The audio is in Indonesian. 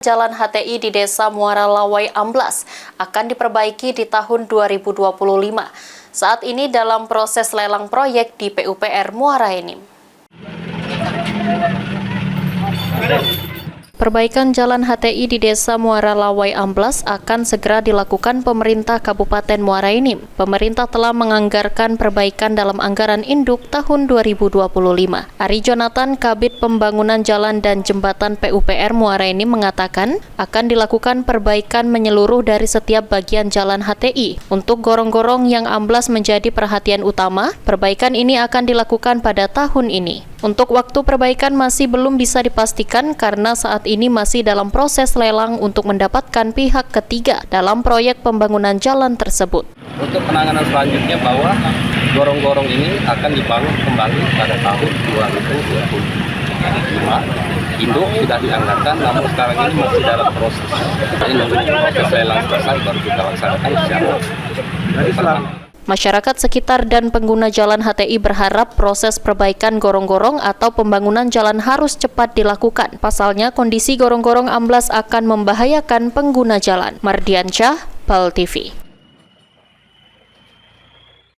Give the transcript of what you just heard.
Jalan HTI di Desa Muara Lawai amblas akan diperbaiki di tahun 2025. Saat ini dalam proses lelang proyek di PUPR Muara Enim. Perbaikan Jalan HTI di Desa Muara Lawai amblas akan segera dilakukan pemerintah Kabupaten Muara Enim. Pemerintah telah menganggarkan perbaikan dalam anggaran induk tahun 2025. Ari Jonathan, Kabid Pembangunan Jalan dan Jembatan PUPR Muara Enim mengatakan akan dilakukan perbaikan menyeluruh dari setiap bagian Jalan HTI. Untuk gorong-gorong yang amblas menjadi perhatian utama, perbaikan ini akan dilakukan pada tahun ini. Untuk waktu perbaikan masih belum bisa dipastikan karena saat ini masih dalam proses lelang untuk mendapatkan pihak ketiga dalam proyek pembangunan jalan tersebut. Untuk penanganan selanjutnya bahwa gorong-gorong ini akan dibangun kembali pada tahun 2025. Induk sudah dianggarkan, namun sekarang ini masih dalam proses. Jadi nunggu proses lelang selesai baru kita laksanakan secara bersamaan. Masyarakat sekitar dan pengguna jalan HTI berharap proses perbaikan gorong-gorong atau pembangunan jalan harus cepat dilakukan. Pasalnya, kondisi gorong-gorong amblas akan membahayakan pengguna jalan. Mardiansyah, PAL TV.